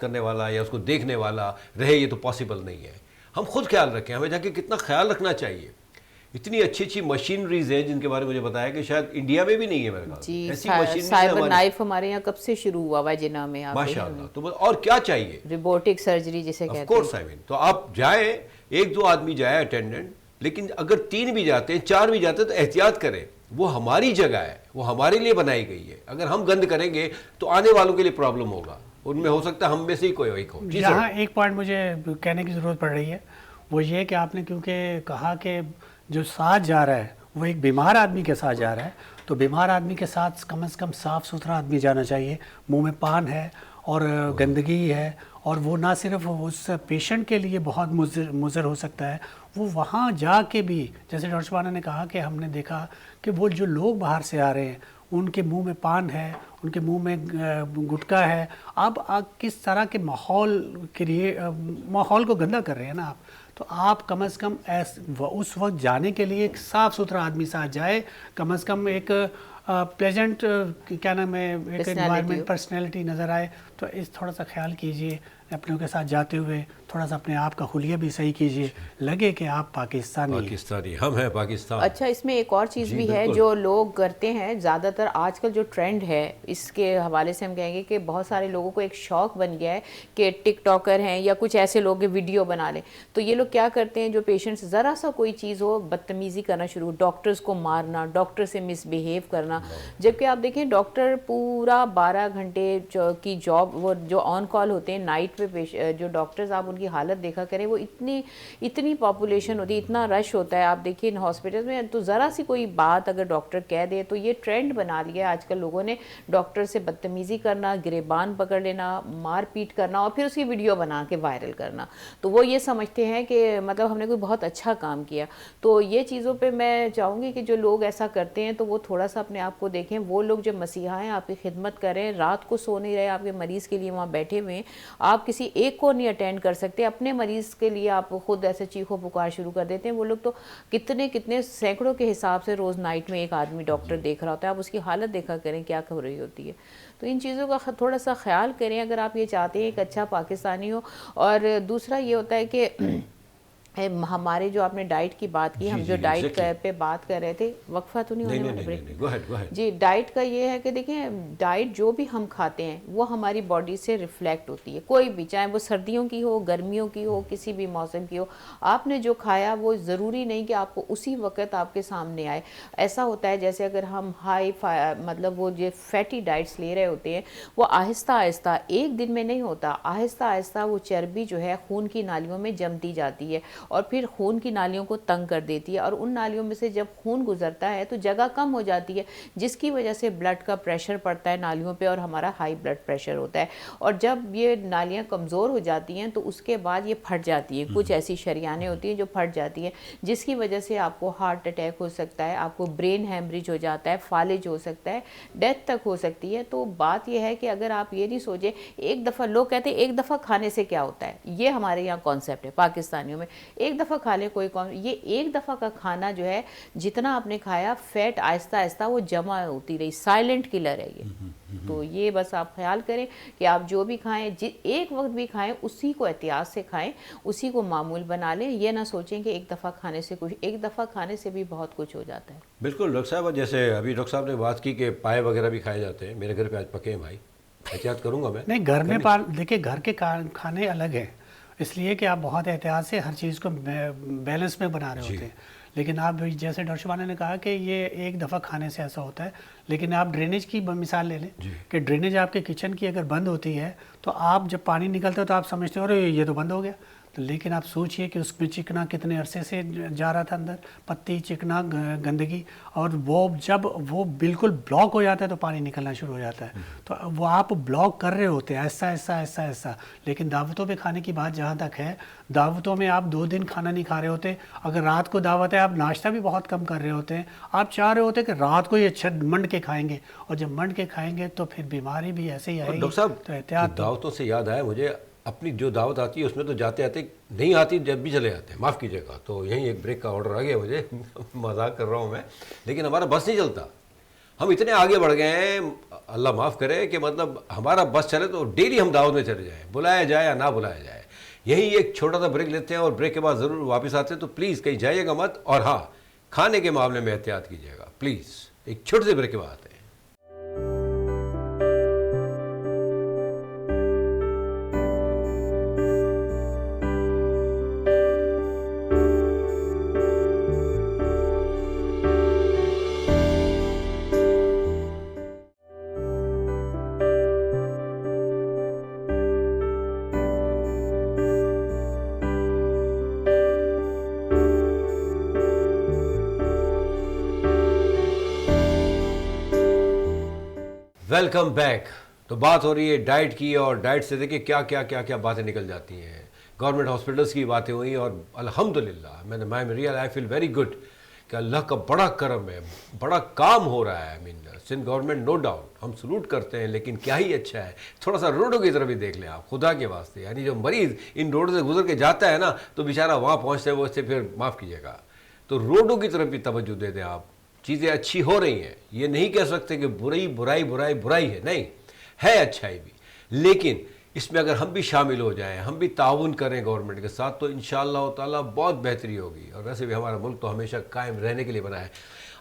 کرنے والا یا اس کو دیکھنے والا رہے, یہ تو پاسبل نہیں ہے. ہم خود خیال رکھیں, ہمیں جا کے کتنا خیال رکھنا چاہیے. اتنی اچھی اچھی مشینریز ہیں جن کے بارے میں مجھے بتایا کہ شاید انڈیا میں بھی نہیں ہے میرے خیال. جی, سائبر نائف ہمارے یہاں کب سے شروع ہوا ہوا ہے جناح میں, ماشاء اللہ. تو اور کیا چاہیے, روبوٹک سرجری جسے کہتے ہیں. آف کورس آئی مین, تو آپ جائیں, ایک دو آدمی جائے اٹینڈنٹ, لیکن اگر 3 بھی جاتے ہیں 4 بھی جاتے ہیں تو احتیاط کریں. وہ ہماری جگہ ہے, وہ ہمارے لیے بنائی گئی ہے. اگر ہم گند کریں گے تو آنے والوں کے لیے پرابلم ہوگا, ان میں ہو سکتا ہے ہم میں سے ہی کوئی ایک ہو. یہاں ایک پوائنٹ مجھے کہنے کی ضرورت پڑ رہی ہے, وہ یہ کہ آپ نے کیونکہ کہا کہ جو ساتھ جا رہا ہے وہ ایک بیمار آدمی کے ساتھ جا رہا ہے, تو بیمار آدمی کے ساتھ کم از کم صاف ستھرا آدمی جانا چاہیے. منہ میں پان ہے اور گندگی ہے, اور وہ نہ صرف اس پیشنٹ کے لیے بہت مضر ہو سکتا ہے, وہ وہاں جا کے بھی, جیسے ڈاکٹر شبانہ نے کہا کہ ہم نے دیکھا کہ وہ جو لوگ باہر سے آ رہے ہیں ان کے منہ میں پان ہے, ان کے منہ میں گٹکا ہے. آپ کس طرح کے ماحول کو گندا کر رہے ہیں نا آپ. تو آپ کم از کم اس وقت جانے کے لیے ایک صاف ستھرا آدمی ساتھ جائے, کم از کم ایک پلیزنٹ کیا نام ہے, ایک انوائرمنٹ پرسنالٹی نظر آئے. تو اس تھوڑا سا خیال کیجئے اپنوں کے ساتھ جاتے ہوئے, تھوڑا سا اپنے آپ کا حلیہ بھی صحیح کیجئے, لگے کہ آپ پاکستانی ہم ہیں پاکستان. اچھا, اس میں ایک اور چیز بھی ہے جو لوگ کرتے ہیں زیادہ تر آج کل جو ٹرینڈ ہے, اس کے حوالے سے ہم کہیں گے کہ بہت سارے لوگوں کو ایک شوق بن گیا ہے کہ ٹک ٹاکر ہیں یا کچھ ایسے لوگ ویڈیو بنا لیں. تو یہ لوگ کیا کرتے ہیں, جو پیشنٹس ذرا سا کوئی چیز ہو بدتمیزی کرنا شروع, ڈاکٹرز کو مارنا, ڈاکٹر سے مس بیہیو کرنا. جبکہ آپ دیکھیں ڈاکٹر پورا 12 گھنٹے کی جاب, وہ جو آن کال ہوتے ہیں نائٹ پہ جو ڈاکٹرز, آپ ان کی حالت دیکھا کریں, وہ اتنی پاپولیشن ہوتی ہے, اتنا رش ہوتا ہے. آپ دیکھیں ہاسپٹل میں تو ذرا سی کوئی بات اگر ڈاکٹر کہہ دے تو یہ ٹرینڈ بنا لیا ہے آج کل لوگوں نے, ڈاکٹر سے بدتمیزی کرنا, گریبان پکڑ لینا, مار پیٹ کرنا, اور پھر اس کی ویڈیو بنا کے وائرل کرنا. تو وہ یہ سمجھتے ہیں کہ مطلب ہم نے کوئی بہت اچھا کام کیا. تو یہ چیزوں پہ میں چاہوں گی کہ جو لوگ ایسا کرتے ہیں تو وہ تھوڑا سا اپنے آپ کو دیکھیں. وہ لوگ جو مسیحا ہیں آپ کی خدمت کریں, رات کو سو نہیں رہے, آپ کے مریض کے لیے وہاں بیٹھے ہوئے ہیں, آپ کسی ایک کو نہیں اٹینڈ کر سکتے, اپنے مریض کے لیے آپ خود ایسے چیخو پکار شروع کر دیتے ہیں. وہ لوگ تو کتنے سینکڑوں کے حساب سے روز نائٹ میں ایک آدمی ڈاکٹر دیکھ رہا ہوتا ہے. آپ اس کی حالت دیکھا کریں کیا ہو رہی ہوتی ہے. تو ان چیزوں کا تھوڑا سا خیال کریں اگر آپ یہ چاہتے ہیں ایک اچھا پاکستانی ہو. اور دوسرا یہ ہوتا ہے کہ ہمارے جو آپ نے ڈائٹ کی بات کی, ہم جو ڈائٹ پہ بات کر رہے تھے, وقفہ تو نہیں ہونے جی. ڈائٹ کا یہ ہے کہ دیکھیں ڈائٹ جو بھی ہم کھاتے ہیں وہ ہماری باڈی سے ریفلیکٹ ہوتی ہے, کوئی بھی, چاہے وہ سردیوں کی ہو, گرمیوں کی ہو, کسی بھی موسم کی ہو. آپ نے جو کھایا وہ ضروری نہیں کہ آپ کو اسی وقت آپ کے سامنے آئے. ایسا ہوتا ہے جیسے اگر ہم مطلب وہ جو فیٹی ڈائٹس لے رہے ہوتے ہیں, وہ آہستہ آہستہ ایک دن میں نہیں ہوتا, آہستہ آہستہ وہ چربی جو ہے خون کی نالیوں میں جمتی جاتی ہے اور پھر خون کی نالیوں کو تنگ کر دیتی ہے, اور ان نالیوں میں سے جب خون گزرتا ہے تو جگہ کم ہو جاتی ہے, جس کی وجہ سے بلڈ کا پریشر پڑتا ہے نالیوں پہ اور ہمارا ہائی بلڈ پریشر ہوتا ہے. اور جب یہ نالیاں کمزور ہو جاتی ہیں تو اس کے بعد یہ پھٹ جاتی ہیں, کچھ ایسی شریانیں ہوتی ہیں جو پھٹ جاتی ہیں, جس کی وجہ سے آپ کو ہارٹ اٹیک ہو سکتا ہے, آپ کو برین ہیمریج ہو جاتا ہے, فالج ہو سکتا ہے, ڈیتھ تک ہو سکتی ہے. تو بات یہ ہے کہ اگر آپ یہ نہیں سوچیں ایک دفعہ, لوگ کہتے ہیں ایک دفعہ کھانے سے کیا ہوتا ہے, یہ ہمارے یہاں کانسیپٹ ہے پاکستانیوں میں, ایک دفعہ کھا لیں کوئی یہ ایک دفعہ کا کھانا جو ہے جتنا آپ نے کھایا فیٹ آہستہ آہستہ وہ جمع ہوتی رہی, سائلنٹ کلر ہے یہ. تو یہ بس آپ خیال کریں کہ آپ جو بھی کھائیں ایک وقت بھی کھائیں اسی کو احتیاط سے کھائیں, اسی کو معمول بنا لیں. یہ نہ سوچیں کہ ایک دفعہ کھانے سے کچھ, ایک دفعہ کھانے سے بھی بہت کچھ ہو جاتا ہے. بالکل ڈاکٹر صاحب, جیسے ابھی ڈاکٹر صاحب نے بات کی کہ پائے وغیرہ بھی کھائے جاتے ہیں, میرے گھر پہ آج پکے ہیں بھائی, احتیاط کروں گا میں. نہیں, گھر میں دیکھیں گھر کے کھانے الگ ہیں, اس لیے کہ آپ بہت احتیاط سے ہر چیز کو بیلنس میں بنا رہے ہوتے ہیں. لیکن آپ جیسے ڈاکٹر شبانہ نے کہا کہ یہ ایک دفعہ کھانے سے ایسا ہوتا ہے, لیکن آپ ڈرینیج کی مثال لے لیں کہ ڈرینیج آپ کے کچن کی اگر بند ہوتی ہے تو آپ جب پانی نکلتا ہے تو آپ سمجھتے ہو رہے یہ تو بند ہو گیا, تو لیکن آپ سوچئے کہ اس میں چکنا کتنے عرصے سے جا رہا تھا اندر، پتی چکنا گندگی، اور وہ جب وہ بالکل بلاک ہو جاتا ہے تو پانی نکلنا شروع ہو جاتا ہے. تو وہ آپ بلاک کر رہے ہوتے ہیں ایسا ایسا ایسا ایسا. لیکن دعوتوں پہ کھانے کی بات جہاں تک ہے، دعوتوں میں آپ 2 دن کھانا نہیں کھا رہے ہوتے. اگر رات کو دعوت ہے آپ ناشتہ بھی بہت کم کر رہے ہوتے ہیں. آپ چاہ رہے ہوتے ہیں کہ رات کو یہ اچھا منڈ کے کھائیں گے، اور جب منڈ کے کھائیں گے تو پھر بیماری بھی ایسے ہی آئے گی. ڈاکٹر صاحب تو احتیاط. دعوتوں سے یاد آیا مجھے، اپنی جو دعوت آتی ہے اس میں تو جاتے آتے نہیں آتی، جب بھی چلے جاتے ہیں، معاف کیجیے گا. تو یہیں ایک بریک کا آرڈر آ گیا مجھے، مذاق کر رہا ہوں میں، لیکن ہمارا بس نہیں چلتا. ہم اتنے آگے بڑھ گئے ہیں، اللہ معاف کرے، کہ مطلب ہمارا بس چلے تو ڈیلی ہم دعوت میں چلے جائیں، بلایا جائے یا نہ بلایا جائے. یہی ایک چھوٹا سا بریک لیتے ہیں اور بریک کے بعد ضرور واپس آتے ہیں. تو پلیز کہیں جائیے گا مت، اور ہاں کھانے کے معاملے میں احتیاط کیجیے گا پلیز. ایک چھوٹے سے بریک کے بعد آتے ہیں. Welcome back. تو بات ہو رہی ہے ڈائٹ کی، اور ڈائٹ سے دیکھیں کیا کیا کیا کیا باتیں نکل جاتی ہیں. گورنمنٹ ہاسپٹلس کی باتیں ہوئیں، اور الحمدللہ آئی فیل ویری گڈ کہ اللہ کا بڑا کرم ہے، بڑا کام ہو رہا ہے. سندھ گورنمنٹ نو ڈاؤٹ ہم سلوٹ کرتے ہیں، لیکن کیا ہی اچھا ہے. تھوڑا سا روڈوں کی طرف بھی دیکھ لیں آپ، خدا کے واسطے. یعنی جو مریض ان روڈوں سے گزر کے جاتا ہے نا، تو بیچارہ وہاں پہنچتے وہ اس سے پھر معاف کیجیے گا. تو روڈوں کی طرف بھی توجہ دے دیں آپ. چیزیں اچھی ہو رہی ہیں، یہ نہیں کہہ سکتے کہ برائی ہے، نہیں ہے اچھائی بھی. لیکن اس میں اگر ہم بھی شامل ہو جائیں، ہم بھی تعاون کریں گورنمنٹ کے ساتھ، تو انشاءاللہ تعالیٰ بہت بہتری ہوگی. اور ویسے بھی ہمارا ملک تو ہمیشہ قائم رہنے کے لیے بنا ہے.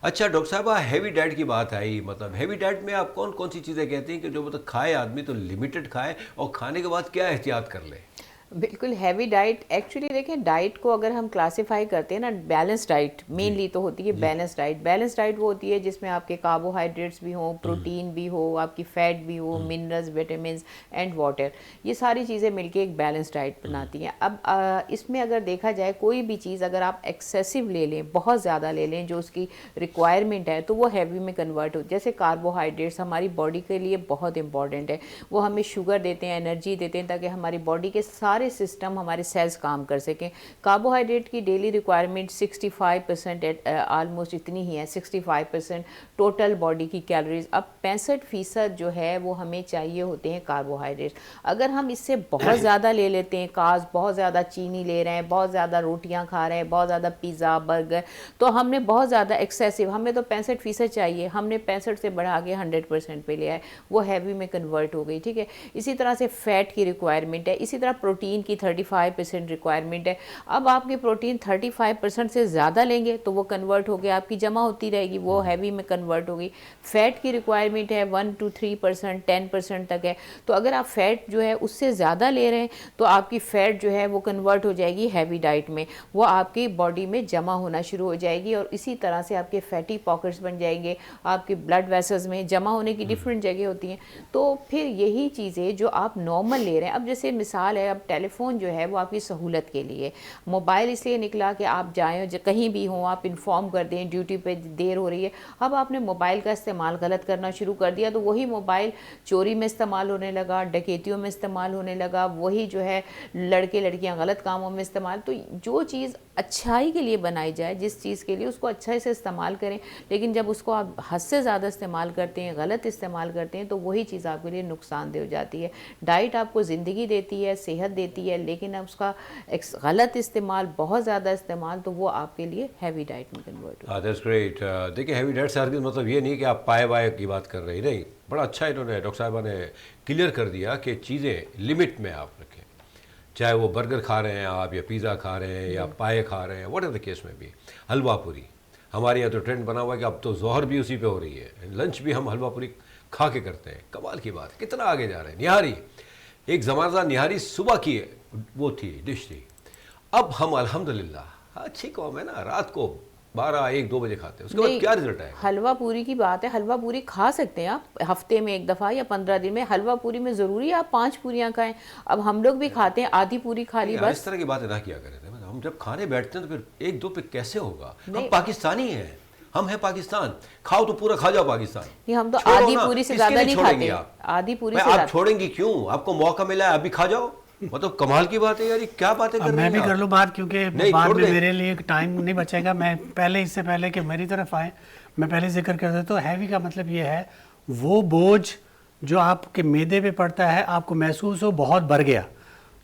اچھا ڈاکٹر صاحب، ہیوی ڈائٹ کی بات آئی، مطلب ہیوی ڈائٹ میں آپ کون کون سی چیزیں کہتے ہیں کہ جو مطلب کھائے آدمی تو لمیٹڈ کھائے، اور کھانے کے بعد کیا احتیاط کر لے؟ بالکل ہیوی ڈائٹ، ایکچولی دیکھیں ڈائٹ کو اگر ہم کلاسیفائی کرتے ہیں نا، بیلنس ڈائٹ مینلی تو ہوتی ہے. بیلنس ڈائٹ، بیلنس ڈائٹ وہ ہوتی ہے جس میں آپ کے کاربوہائیڈریٹس بھی ہوں، پروٹین بھی ہو، آپ کی فیٹ بھی ہو، منرلز، وٹامنز اینڈ واٹر. یہ ساری چیزیں مل کے ایک بیلنس ڈائٹ بناتی ہیں. اب اس میں اگر دیکھا جائے کوئی بھی چیز اگر آپ ایکسیسو لے لیں، بہت زیادہ لے لیں جو اس کی ریکوائرمنٹ ہے، تو وہ ہیوی میں کنورٹ ہو. جیسے کاربوہائیڈریٹس ہماری باڈی کے لیے بہت امپورٹنٹ ہے، وہ ہمیں شوگر دیتے ہیں، انرجی دیتے ہیں، تاکہ ہماری باڈی کے سارے سسٹم، ہمارے سیلز کام کر سکیں. کاربوہائیڈریٹ کی ڈیلی ریکوائرمنٹ 65% آلموسٹ اتنی ہی ہے، 65% ٹوٹل باڈی کی کیلوریز. اب 65% جو ہے وہ ہمیں چاہیے ہوتے ہیں کاربوہائیڈریٹ. اگر ہم اس سے بہت زیادہ لے لیتے ہیں، کاربز بہت زیادہ چینی لے رہے ہیں، بہت زیادہ روٹیاں کھا رہے ہیں، بہت زیادہ پیزا برگر، تو ہم نے بہت زیادہ ایکسیسو، ہمیں تو 65% چاہیے، ہم نے 65 سے بڑھا کے 100% پہ لیا ہے، وہ ہیوی میں کنورٹ ہو گئی. ٹھیک ہے. اسی طرح سے فیٹ کی ریکوائرمنٹ ہے، اسی طرح پروٹین کی 35% ریکوائرمنٹ ہے. اب آپ کی پروٹین 35% سے زیادہ لیں گے تو وہ کنورٹ ہو گیا، آپ کی جمع ہوتی رہے گی، وہ ہیوی میں کنورٹ ہوگی. فیٹ کی ریکوائرمنٹ ہے 1 to 3%، 10% تک ہے. تو اگر آپ فیٹ جو ہے اس سے زیادہ لے رہے ہیں تو آپ کی فیٹ جو ہے وہ کنورٹ ہو جائے گی ہیوی ڈائٹ میں، وہ آپ کی باڈی میں جمع ہونا شروع ہو جائے گی، اور اسی طرح سے آپ کے فیٹی پاکٹس بن جائیں گے. آپ کے بلڈ ویسلز میں جمع ہونے کی ڈفرینٹ جگہ ہوتی ہیں. تو پھر یہی چیزیں جو آپ نارمل لے رہے ہیں، اب جیسے مثال ہے، اب ٹیلی فون جو ہے وہ آپ کی سہولت کے لیے، موبائل اس لیے نکلا کہ آپ جائیں کہیں بھی ہوں، آپ انفارم کر دیں ڈیوٹی پہ دیر ہو رہی ہے. اب آپ نے موبائل کا استعمال غلط کرنا شروع کر دیا تو وہی موبائل چوری میں استعمال ہونے لگا، ڈکیتیوں میں استعمال ہونے لگا، وہی جو ہے لڑکے لڑکیاں غلط کاموں میں استعمال. تو جو چیز اچھائی کے لیے بنائی جائے، جس چیز کے لیے، اس کو اچھے سے استعمال کریں. لیکن جب اس کو آپ حد سے زیادہ استعمال کرتے ہیں، غلط استعمال کرتے ہیں، تو وہی چیز آپ کے لیے نقصان دہ ہو جاتی ہے. ڈائٹ آپ کو زندگی دیتی ہے، صحت دیتی ہے، لیکن اس کا غلط استعمال، بہت زیادہ استعمال، تو وہ آپ کے لیے ہیوی ڈائٹ میں کنورٹ ہو. That's great. دیکھیں ہیوی ڈائٹ سے ہرگز مطلب یہ نہیں کہ آپ پائے وائے کی بات کر رہی نہیں. بڑا اچھا انہوں نے ڈاکٹر صاحبہ نے کلیئر کر دیا کہ چیزیں لمٹ میں آپ رکھیں. چاہے وہ برگر کھا رہے ہیں آپ، یا پیزا کھا رہے ہیں، یا پائے کھا رہے ہیں، واٹ ایور دا کیس میں بھی. حلوہ پوری ہمارے یہاں تو ٹرینڈ بنا ہوا ہے کہ اب تو ظہر بھی اسی پہ ہو رہی ہے، لنچ بھی ہم حلوہ پوری کھا کے کرتے ہیں. کمال کی بات، کتنا آگے جا رہے ہیں. نہاری، ایک زمانہ تھا نہاری صبح کی وہ تھی ڈش تھی. اب ہم الحمدللہ اچھی قوم ہے نا، رات کو 12 1 2 بجے کھاتے ہیں, اس کے بعد کیا رزلٹ آئے گا؟ حلوہ پوری کی بات ہے, حلوہ پوری کھا سکتے ہیں آپ ہفتے میں 1 دفعہ یا 15 دن میں. حلوہ پوری میں ضروری ہے آپ 5 پوریاں کھائیں. اب ہم لوگ بھی کھاتے ہیں, آدھی پوری کھا لی بس. اس طرح کی باتیں نہ کیا کریں. ہم جب کھانے بیٹھتے ہیں تو پھر 1 2 پہ کیسے ہوگا؟ ہم پاکستانی ہیں, ہم ہیں پاکستان, کھاؤ تو پورا کھا جاؤ پاکستان. نہیں, ہم تو آدھی پوری سے زیادہ نہیں کھاتے. آدھی پوری سے آپ چھوڑیں گی کیوں؟ آپ کو موقع ملا ہے, آپ بھی کھا جاؤ. مطلب کمال کی بات ہے یار, کیا باتیں کر رہے ہیں. میں بھی کر لوں بات, کیونکہ بعد میں میرے لیے ٹائم نہیں بچے گا. میں پہلے اس سے پہلے کہ میری طرف آئیں میں پہلے ذکر کر دیتا ہوں. ہیوی کا مطلب یہ ہے وہ بوجھ جو آپ کے معدے پہ پڑتا ہے, آپ کو محسوس ہو بہت بڑھ گیا,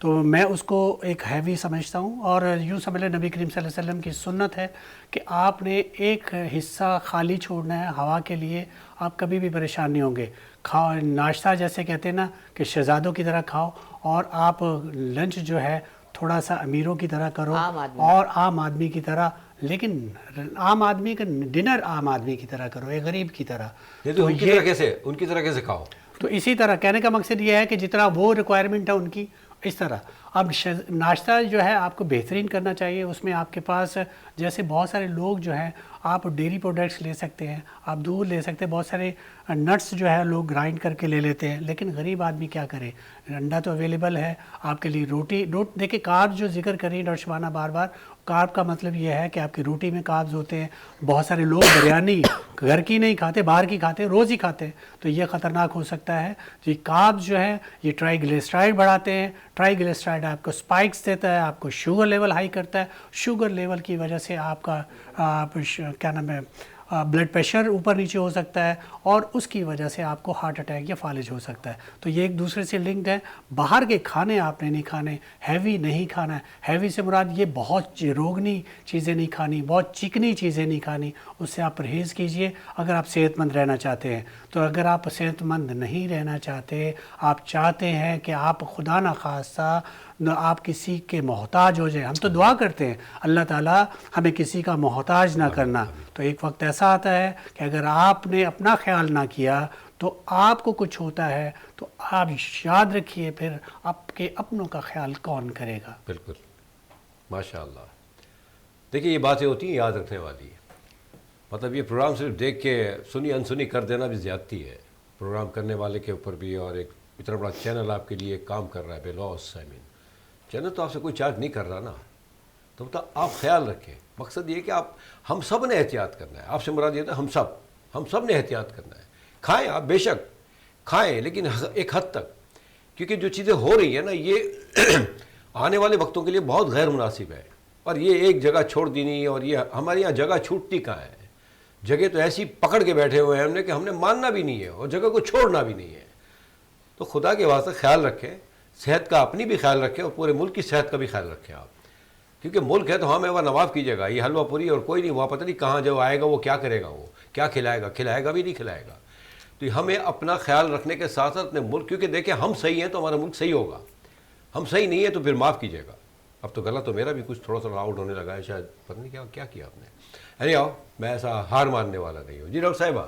تو میں اس کو ایک ہیوی سمجھتا ہوں. اور یوں سمجھ لیں نبی کریم صلی اللہ علیہ وسلم کی سنت ہے کہ آپ نے ایک حصہ خالی چھوڑنا ہے ہوا کے لیے, آپ کبھی بھی پریشان نہیں ہوں گے. کھاؤ ناشتہ جیسے کہتے ہیں نا کہ شہزادوں کی طرح کھاؤ, اور آپ لنچ جو ہے تھوڑا سا امیروں کی طرح کرو اور عام آدمی کی طرح, لیکن عام آدمی کا ڈنر عام آدمی کی طرح کرو, ایک غریب کی طرح. تو ان کی طرح کیسے کھاؤ؟ تو اسی طرح کہنے کا مقصد یہ ہے کہ جتنا وہ ریکوائرمنٹ ہے ان کی, اس طرح. اب ناشتہ جو ہے آپ کو بہترین کرنا چاہیے. اس میں آپ کے پاس جیسے بہت سارے لوگ جو ہیں, آپ ڈیری پروڈکٹس لے سکتے ہیں, آپ دودھ لے سکتے ہیں, بہت سارے نٹس جو ہے لوگ گرائنڈ کر کے لے لیتے ہیں. لیکن غریب آدمی کیا کرے؟ انڈا تو اویلیبل ہے آپ کے لیے. روٹی دیکھیں کارب جو ذکر کر رہی ہے ڈاکٹر شبانہ بار بار, کارب کا مطلب یہ ہے کہ آپ کی روٹی میں کاربز ہوتے ہیں. بہت سارے لوگ بریانی گھر کی نہیں کھاتے, باہر کی کھاتے ہیں, روز ہی کھاتے ہیں, تو یہ خطرناک ہو سکتا ہے. یہ کاربز جو ہے یہ ٹرائی گلیسرائڈ بڑھاتے ہیں. ٹرائی گلیسرائڈ آپ کو سپائکس دیتا ہے, آپ کو شوگر لیول ہائی کرتا ہے. شوگر لیول کی وجہ سے آپ کا کیا نام ہے بلڈ پریشر اوپر نیچے ہو سکتا ہے, اور اس کی وجہ سے آپ کو ہارٹ اٹیک یا فالج ہو سکتا ہے. تو یہ ایک دوسرے سے لنکڈ ہے. باہر کے کھانے آپ نے نہیں کھانے, ہیوی نہیں کھانا ہے. ہیوی سے مراد یہ بہت روگنی چیزیں نہیں کھانی, بہت چکنی چیزیں نہیں کھانی, اس سے آپ پرہیز کیجئے اگر آپ صحت مند رہنا چاہتے ہیں. تو اگر آپ صحت مند نہیں رہنا چاہتے, آپ چاہتے ہیں کہ آپ خدا نخواستہ آپ کسی کے محتاج ہو جائیں, ہم تو دعا کرتے ہیں اللہ تعالیٰ ہمیں کسی کا محتاج نہ کرنا, تو ایک وقت ایسا آتا ہے کہ اگر آپ نے اپنا خیال نہ کیا تو آپ کو کچھ ہوتا ہے, تو آپ یاد رکھیے پھر آپ کے اپنوں کا خیال کون کرے گا. بالکل, ماشاء اللہ. دیکھیے یہ باتیں ہوتی ہیں یاد رکھنے والی. مطلب یہ پروگرام صرف دیکھ کے سنی انسنی کر دینا بھی زیادتی ہے پروگرام کرنے والے کے اوپر بھی. اور ایک اتنا بڑا چینل آپ کے لیے کام کر رہا ہے بے لوس, چینل تو آپ سے کوئی چارج نہیں کر رہا نا, تو آپ خیال رکھیں. مقصد یہ کہ ہم سب نے احتیاط کرنا ہے. آپ سے مراد یہ تھا ہم سب نے احتیاط کرنا ہے. کھائیں آپ بے شک کھائیں, لیکن ایک حد تک, کیونکہ جو چیزیں ہو رہی ہیں نا یہ آنے والے وقتوں کے لیے بہت غیر مناسب ہے. اور یہ ایک جگہ چھوڑ دینی, اور یہ ہمارے یہاں جگہ چھوٹتی کہاں ہے. جگہ تو ایسی پکڑ کے بیٹھے ہوئے ہیں ہم نے کہ ہم نے ماننا بھی نہیں ہے اور جگہ کو چھوڑنا بھی نہیں ہے. تو خدا کے واسطے خیال رکھیں, صحت کا اپنی بھی خیال رکھیں اور پورے ملک کی صحت کا بھی خیال رکھیں آپ, کیونکہ ملک ہے تو ہمیں وہ نواف کیجیے گا. یہ حلوہ پوری اور کوئی نہیں, وہاں پتہ نہیں کہاں جو آئے گا وہ کیا کرے گا, وہ کیا کھلائے گا بھی نہیں کھلائے گا. تو ہمیں اپنا خیال رکھنے کے ساتھ ساتھ اپنے ملک, کیونکہ دیکھیں ہم صحیح ہیں تو ہمارا ملک صحیح ہوگا, ہم صحیح نہیں ہیں تو پھر معاف کیجیے گا. اب تو غلط تو میرا بھی کچھ تھوڑا سا آؤٹ ہونے لگا ہے شاید, پتہ نہیں کیا کیا آپ نے. ارے آؤ, میں ایسا ہار ماننے والا نہیں ہوں. جی ڈاکٹر صاحبہ.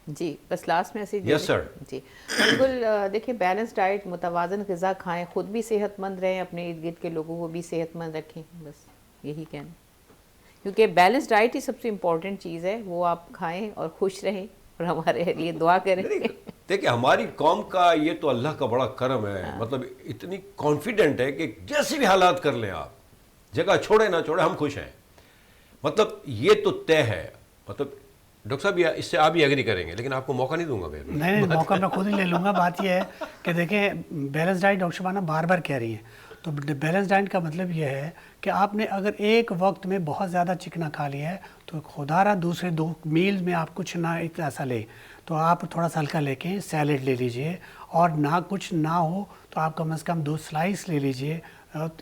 جی بس لاسٹ میں ایسے یس سر. جی بالکل, دیکھیں بیلنس ڈائٹ, متوازن غذا کھائیں, خود بھی صحت مند رہیں, اپنے ارد گرد کے لوگوں کو بھی صحت مند رکھیں, بس یہی کہنا. کیونکہ بیلنس ڈائٹ ہی سب سے امپورٹنٹ چیز ہے, وہ آپ کھائیں اور خوش رہیں اور ہمارے لیے دعا کریں. دیکھیں ہماری قوم کا یہ تو اللہ کا بڑا کرم ہے, مطلب اتنی کانفیڈنٹ ہے کہ جیسے بھی حالات کر لیں آپ, جگہ چھوڑے نہ چھوڑے ہم خوش ہیں. مطلب یہ تو طے ہے. مطلب ڈاکٹر صاحب اس سے آپ بھی ایگری کریں گے, لیکن آپ کو موقع نہیں دوں گا. نہیں, موقع میں خود ہی لے لوں گا. بات یہ ہے کہ دیکھیں بیلنس ڈائٹ ڈاکٹر شبانہ بار بار کہہ رہی ہیں, تو بیلنس ڈائٹ کا مطلب یہ ہے کہ آپ نے اگر ایک وقت میں بہت زیادہ چکنا کھا لیا ہے تو خدا را دوسرے 2 میل میں آپ کچھ نہ ایسا لیں, تو آپ تھوڑا سا ہلکا لے کے سیلڈ لے لیجئے, اور نہ کچھ نہ ہو تو آپ کم از کم 2 سلائس لے لیجئے.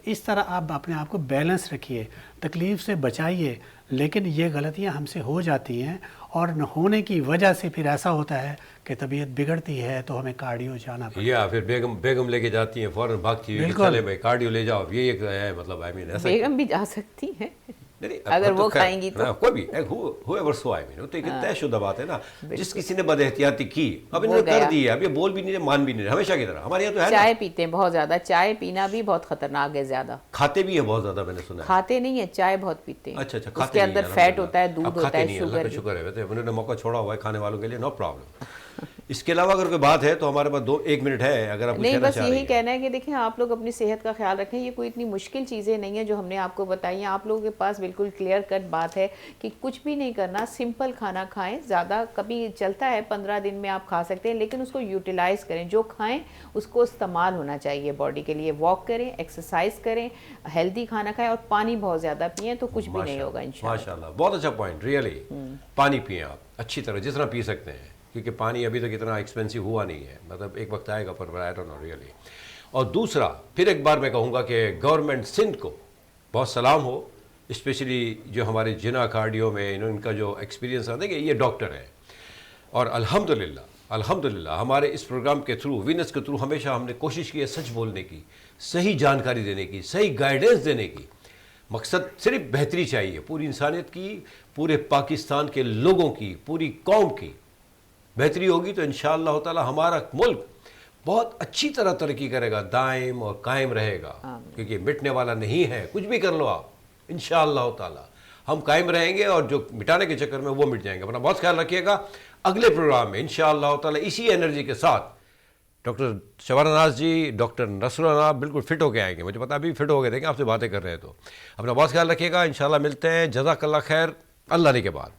اس طرح آپ اپنے آپ کو بیلنس رکھیے, تکلیف سے بچائیے. لیکن یہ غلطیاں ہم سے ہو جاتی ہیں, اور نہ ہونے کی وجہ سے پھر ایسا ہوتا ہے کہ طبیعت بگڑتی ہے تو ہمیں کارڈیو جانا پڑتا ہے. یا پھر بیگم لے کے جاتی ہیں فوراً بھاگتی ہوئی, چلے بھائی کارڈیو لے جاؤ. یہ ایک ہے مطلب ایسا بیگم بھی جا سکتی ہیں. نہیں اگر اب وہ خیر، کھائیں گی تو کوئی بھی whoever so I mean، تو ایک طے شدہ بات ہے نا، جس کسی نے بد احتیاطی کی اب انہوں نے کر دی ہے، اب یہ بول بھی نہیں رہے مان بھی نہیں رہے، ہمیشہ کی طرح ہمارے یہاں تو ہے نا، چائے پیتے ہیں بہت زیادہ، چائے پینا بھی بہت خطرناک ہے زیادہ، کھاتے بھی ہیں بہت زیادہ، میں نے سنا ہے۔ کھاتے نہیں ہیں، چائے بہت پیتے ہیں، اچھا اس کھاتے کے نہیں اندر ہیں، فیٹ الحمدللہ۔ ہوتا ہے، اب دودھ کھاتے ہوتا ہے، نہیں ہیں، اللہ شوگر کا شکر ہے، ویسے انہوں نے موقع چھوڑا ہوا ہے کھانے والوں کے لیے، نو پرابلم۔ اس کے علاوہ اگر کوئی بات ہے تو ہمارے پاس 1 منٹ ہے، اگر آپ کچھ نہیں، کہنا بس چاہ رہی یہی ہیں۔ کہنا ہے کہ دیکھیں آپ لوگ اپنی صحت کا خیال رکھیں، یہ کوئی اتنی مشکل چیزیں نہیں ہیں جو ہم نے آپ کو بتائی ہیں، آپ لوگوں کے پاس بالکل کلیئر کٹ بات ہے کہ کچھ بھی نہیں کرنا، سمپل کھانا کھائیں، زیادہ کبھی چلتا ہے 15 دن میں آپ کھا سکتے ہیں، لیکن اس کو یوٹیلائز کریں، جو کھائیں اس کو استعمال ہونا چاہیے باڈی کے لیے، واک کریں، ایکسرسائز کریں، ہیلدی کھانا کھائیں اور پانی بہت زیادہ پئیں تو کچھ بھی نہیں ہوگا انشاءاللہ۔ ماشاءاللہ، بہت اچھا پوائنٹ، ریئلی پانی پئیں آپ اچھی طرح جتنا پی سکتے ہیں، کیونکہ پانی ابھی تک اتنا ایکسپینسو ہوا نہیں ہے، مطلب ایک وقت آئے گا پر آئی ڈونٹ نو ریئلی۔ اور دوسرا پھر ایک بار میں کہوں گا کہ گورنمنٹ سندھ کو بہت سلام ہو، اسپیشلی جو ہمارے جنا کارڈیو میں ان کا جو ایکسپیرینس آتا ہے کہ یہ ڈاکٹر ہیں، اور الحمدللہ ہمارے اس پروگرام کے تھرو، وینس کے تھرو ہمیشہ ہم نے کوشش کی ہے سچ بولنے کی، صحیح جانکاری دینے کی، صحیح گائیڈنس دینے کی۔ مقصد صرف بہتری چاہیے پوری انسانیت کی، پورے پاکستان کے لوگوں کی، پوری قوم کی بہتری ہوگی تو انشاءاللہ تعالی ہمارا ملک بہت اچھی طرح ترقی کرے گا، دائم اور قائم رہے گا، کیونکہ مٹنے والا نہیں ہے، کچھ بھی کر لو آپ، انشاءاللہ تعالی ہم قائم رہیں گے، اور جو مٹانے کے چکر میں وہ مٹ جائیں گے۔ اپنا بہت خیال رکھیے گا، اگلے پروگرام میں انشاءاللہ تعالی اسی انرجی کے ساتھ ڈاکٹر شبانہ ناز جی، ڈاکٹر نصراللہ بالکل فٹ ہو کے آئیں گے، مجھے پتا ابھی فٹ ہو گئے، دیکھیں آپ سے باتیں کر رہے ہیں تو اپنا بہت خیال رکھیے گا، انشاءاللہ ملتے ہیں، جزاک اللہ خیر، اللہ نے کے بعد۔